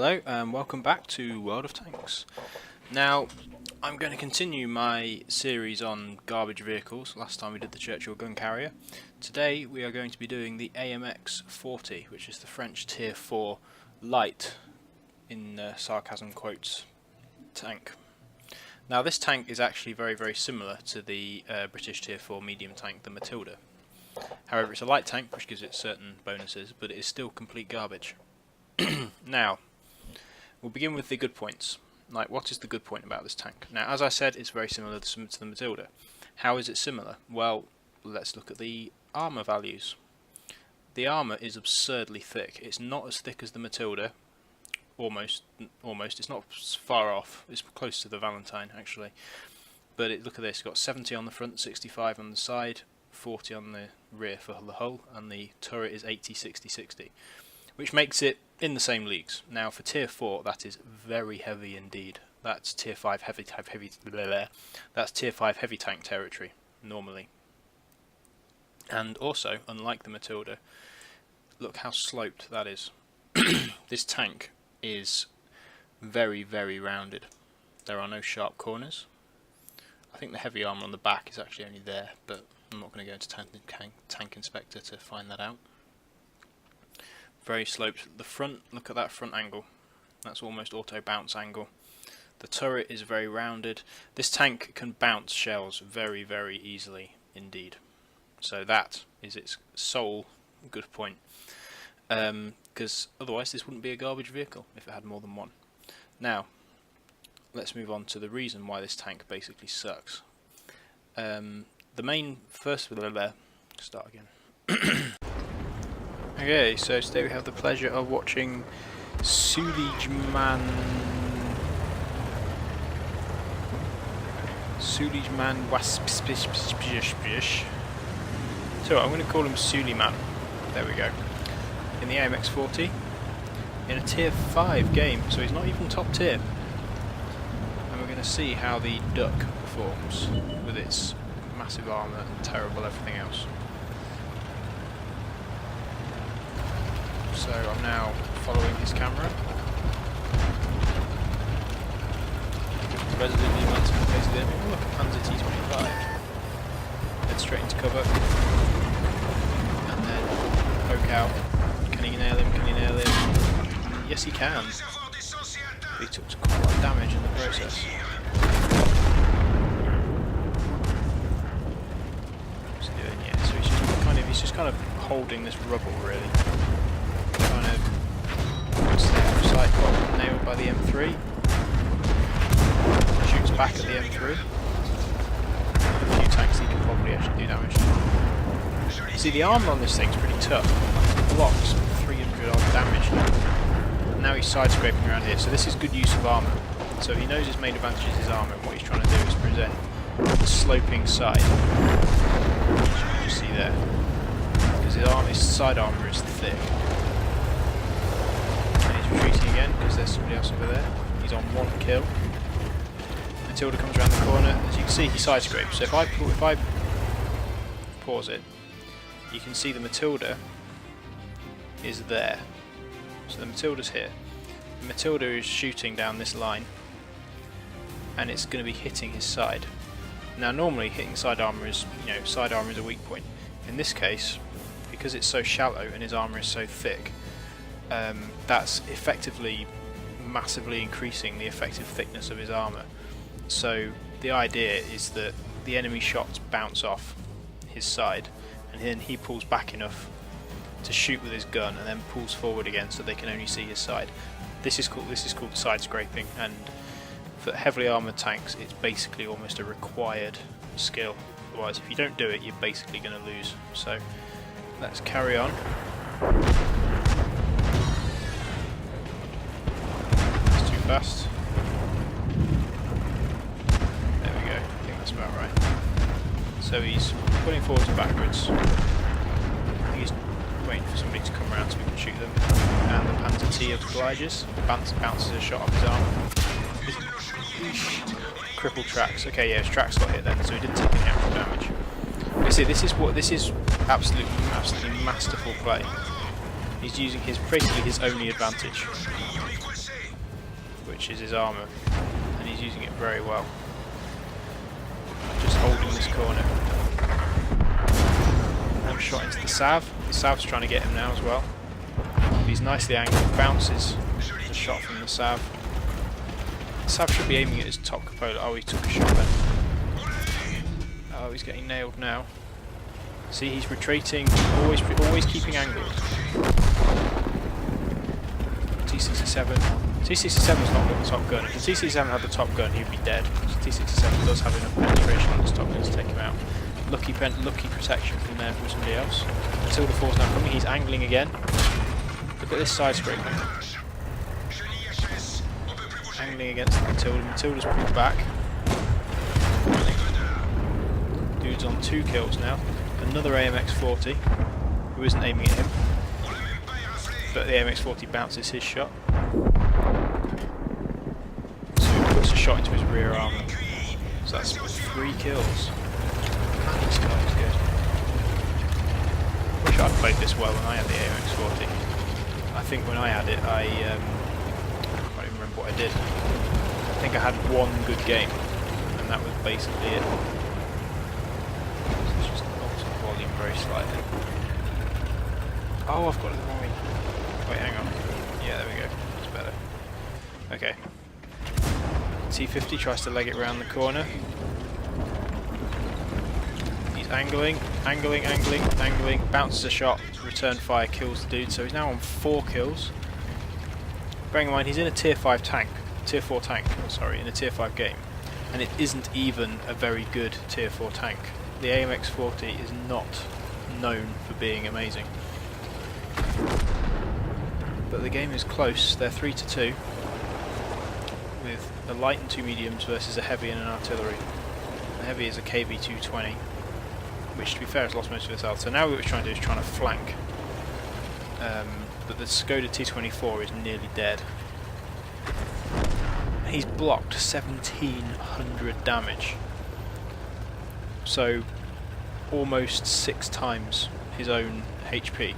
Hello and welcome back to World of Tanks. Now, I'm going to continue my series on garbage vehicles. Last time we did the Churchill gun carrier. Today we are going to be doing the AMX 40, which is the French Tier 4 light, in sarcasm quotes, tank. Now this tank is actually very similar to the British Tier 4 medium tank, the Matilda. However, it's a light tank which gives it certain bonuses, but it is still complete garbage. Now, we'll begin with the good points. Like, what is the good point about this tank? Now, as I said, it's very similar to the Matilda. How is it similar? Well, let's look at the armour values. The armour is absurdly thick. It's not as thick as the Matilda. Almost. It's not far off. It's close to the Valentine, actually. But look at this. It's got 70 on the front, 65 on the side, 40 on the rear for the hull, and the turret is 80, 60, 60. Which makes it in the same leagues. Now for Tier 4 that is very heavy indeed. That's Tier 5 that's Tier 5 heavy tank territory, normally. And also, unlike the Matilda, look how sloped that is. This tank is very rounded. There are no sharp corners. I think the heavy armour on the back is actually only there, but I'm not going to go into Tank Inspector to find that out. Very sloped. The front, look at that front angle. That's almost auto bounce angle. The turret is very rounded. This tank can bounce shells very easily indeed. So that is its sole good point. Because otherwise this wouldn't be a garbage vehicle if it had more than one. Now, let's move on to the reason why this tank basically sucks. The main first start again. Okay, so today we have the pleasure of watching SulejmanWspanialy. So I'm going to call him Suleiman. There we go. In the AMX 40, in a Tier 5 game, so he's not even top tier. And we're going to see how the Duck performs with its massive armour and terrible everything else. So I'm now following his camera. Resolutely mounted in the face of the enemy. Oh, look, a Panzer T25. Head straight into cover. And then poke out. Can he nail him? Can he nail him? Yes, he can. But he took quite a lot of damage in the process. What's he doing? Yeah, so he's just kind of holding this rubble, really. Side got nailed by the M3. Shoots back at the M3. A few tanks he can probably actually do damage to. See, the armour on this thing's pretty tough. It blocks 300 odd damage now. Now he's side scraping around here, so this is good use of armour. So he knows his main advantage is his armour, and what he's trying to do is present the sloping side. As you can just see there. Because his side armour is thick. Retreating again because there's somebody else over there. He's on one kill. Matilda comes around the corner. As you can see, he side scrapes. So if I pause it, you can see the Matilda is there. So the Matilda's here. The Matilda is shooting down this line, and it's going to be hitting his side. Now, normally hitting side armour is, side armour is a weak point. In this case, because it's so shallow and his armour is so thick, that's effectively massively increasing the effective thickness of his armour. So the idea is that the enemy shots bounce off his side, and then he pulls back enough to shoot with his gun, and then pulls forward again so they can only see his side. This is called side scraping, and for heavily armoured tanks it's basically almost a required skill. Otherwise, if you don't do it, you're basically going to lose. So let's carry on. Fast. There we go, I think that's about right. So he's pulling forwards and backwards. I think he's waiting for somebody to come around so we can shoot them. And the Panzer T obliges, bounces a shot off his arm. Crippled tracks. Okay, yeah, his tracks got hit then, so he didn't take any actual damage. You see, this is absolutely masterful play. He's using basically his only advantage, which is his armour, and he's using it very well. Just holding this corner. One shot into the Sav. The Sav's trying to get him now as well. He's nicely angled, bounces the shot from the Sav. The Sav should be aiming at his top cupola. Oh, he took a shot then. Oh, he's getting nailed now. See, he's retreating, always keeping angled. T67. T67's not got the top gun. If the T67 had the top gun, he'd be dead. T67 does have enough penetration on his top gun to take him out. Lucky protection from there from somebody else. Matilda 4's now coming. He's angling again. Look at this side scraping. Angling against Matilda. Matilda's pulled back. Dude's on 2 kills now. Another AMX 40, who isn't aiming at him, but the AMX 40 bounces his shot. So he puts a shot into his rear armour. So that's 3 kills. Man, this guy is good. Wish I'd played this well when I had the AMX 40. I think when I had it, I can't even remember what I did. I think I had one good game, and that was basically it. Very slightly. Oh, I've got it the wrong way. Wait, hang on. Yeah, there we go. That's better. Okay. T50 tries to leg it round the corner. He's angling, bounces a shot, return fire, kills the dude, so he's now on 4 kills. Bearing in mind, he's in a tier 4 tank, in a tier 5 game, and it isn't even a very good tier 4 tank. The AMX 40 is not known for being amazing. But the game is close. They're 3-2 with a light and 2 mediums versus a heavy and an artillery. The heavy is a KV-220, which to be fair has lost most of its health. So now what we're trying to do is trying to flank. But the Skoda T24 is nearly dead. He's blocked 1700 damage. So almost 6 times his own HP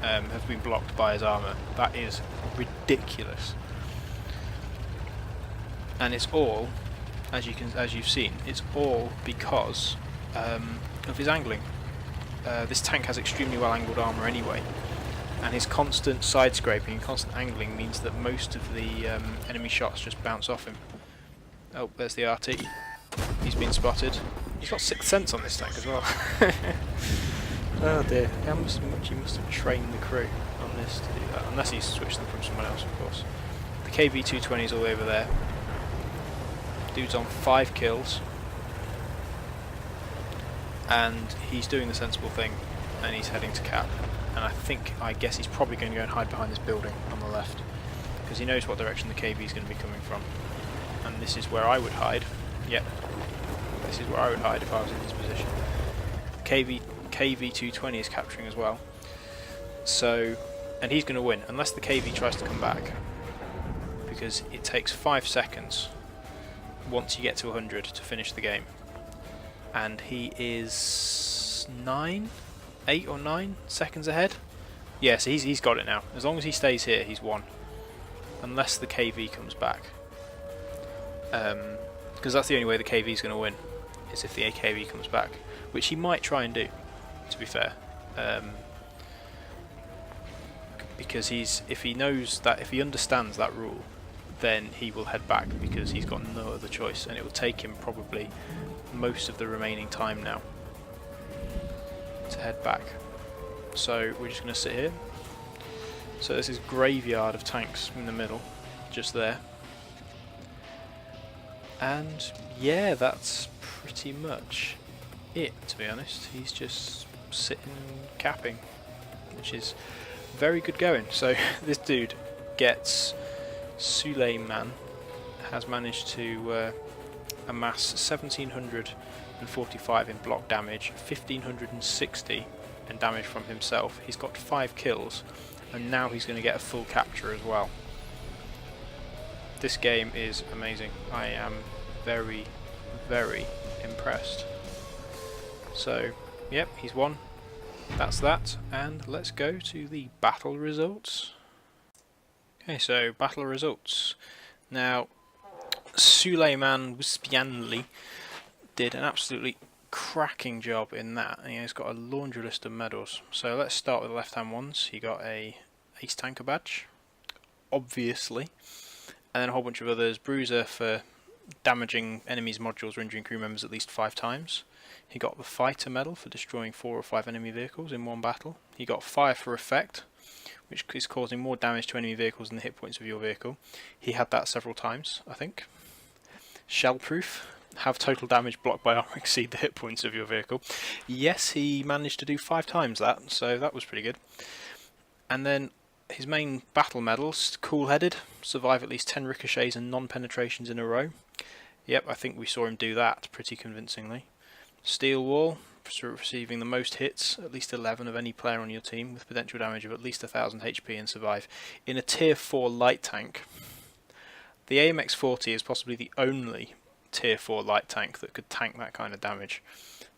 have been blocked by his armour. That is ridiculous. And it's all, as you've seen, it's all because of his angling. This tank has extremely well angled armour anyway, and his constant side scraping and constant angling means that most of the enemy shots just bounce off him. Oh, there's the RT. He's been spotted. He's got 6th sense on this tank as well. Oh dear. How much he must have trained the crew on this to do that. Unless he's switched them from someone else, of course. The KV-220 is all over there. Dude's on 5 kills. And he's doing the sensible thing. And he's heading to cap. And I guess he's probably going to go and hide behind this building on the left. Because he knows what direction the KV is going to be coming from. And this is where I would hide. Yep. This is where I would hide if I was in his position. KV-220 is capturing as well. So, and he's going to win, unless the KV tries to come back. Because it takes 5 seconds once you get to 100 to finish the game. And he is 8 or 9 seconds ahead. Yes, he's got it now. As long as he stays here, he's won. Unless the KV comes back. Because that's the only way the KV is going to win, is if the AKV comes back, which he might try and do, to be fair. Because if he understands that rule, then he will head back because he's got no other choice, and it will take him probably most of the remaining time now to head back. So we're just going to sit here. So there's this graveyard of tanks in the middle, just there. And yeah, that's pretty much it, to be honest. He's just sitting capping, which is very good going. So this dude gets Sulejman, has managed to amass 1745 in block damage, 1560 in damage from himself. He's got 5 kills, and now he's going to get a full capture as well. This game is amazing. I am very, very impressed. So, yep, he's won. that's that, and let's go to the battle results. Okay, so battle results. Now, SulejmanWspanialy did an absolutely cracking job in that, and he's got a laundry list of medals. So let's start with the left-hand ones. He got a Ace Tanker badge, obviously, and then a whole bunch of others. Bruiser for damaging enemies' modules or injuring crew members at least 5 times. He got the Fighter medal for destroying 4 or 5 enemy vehicles in one battle. He got Fire for effect, which is causing more damage to enemy vehicles than the hit points of your vehicle. He had that several times, I think. Shell proof, have total damage blocked by armour exceed the hit points of your vehicle. Yes, he managed to do 5 times that, so that was pretty good. And then his main battle medals: cool-headed, survive at least 10 ricochets and non-penetrations in a row. Yep, I think we saw him do that pretty convincingly. Steel wall, receiving the most hits, at least 11 of any player on your team, with potential damage of at least 1000 HP and survive. In a tier 4 light tank, the AMX 40 is possibly the only tier 4 light tank that could tank that kind of damage.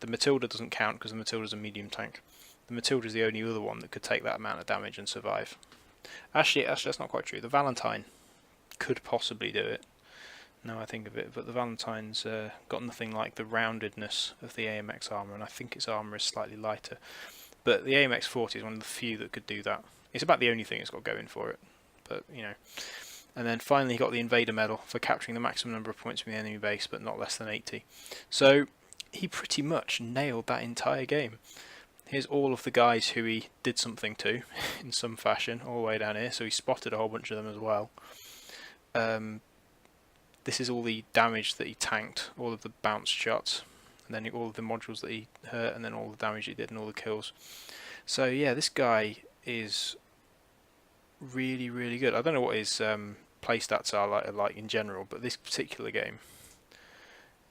The Matilda doesn't count because the Matilda's a medium tank. The Matilda is the only other one that could take that amount of damage and survive. Actually that's not quite true. The Valentine could possibly do it, now I think of it, but the Valentine's got nothing like the roundedness of the AMX armour, and I think its armour is slightly lighter. But the AMX 40 is one of the few that could do that. It's about the only thing it's got going for it, but you know. And then finally he got the Invader medal for capturing the maximum number of points from the enemy base, but not less than 80. So he pretty much nailed that entire game. Here's all of the guys who he did something to in some fashion, all the way down here. So he spotted a whole bunch of them as well. This is all the damage that he tanked, all of the bounce shots, and then all of the modules that he hurt, and then all the damage he did and all the kills. So yeah, this guy is really, really good. I don't know what his playstats are like in general, but this particular game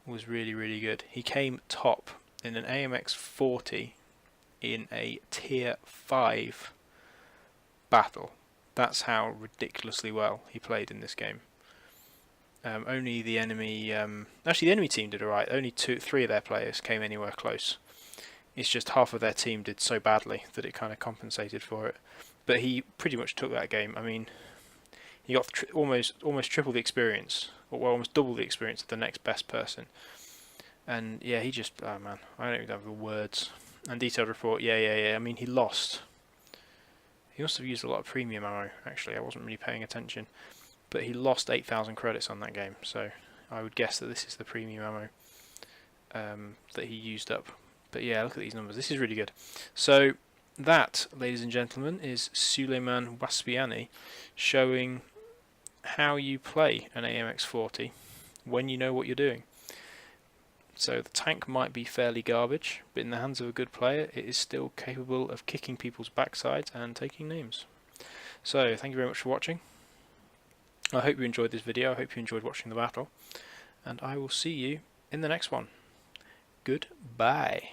was really, really good. He came top in an AMX 40 in a tier 5 battle. That's how ridiculously well he played in this game. Only the enemy, actually the enemy team did alright. Only 3 of their players came anywhere close. It's just half of their team did so badly that it kind of compensated for it. But he pretty much took that game. I mean, he got almost triple the experience, or almost double the experience of the next best person. And yeah, he just, oh man, I don't even have the words. And detailed report, yeah. I mean, he lost. He must have used a lot of premium ammo, actually. I wasn't really paying attention. But he lost 8,000 credits on that game, so I would guess that this is the premium ammo that he used up. But yeah, look at these numbers. This is really good. So that, ladies and gentlemen, is SulejmanWspanialy showing how you play an AMX 40 when you know what you're doing. So the tank might be fairly garbage, but in the hands of a good player, it is still capable of kicking people's backsides and taking names. So thank you very much for watching. I hope you enjoyed this video. I hope you enjoyed watching the battle, and I will see you in the next one. Goodbye.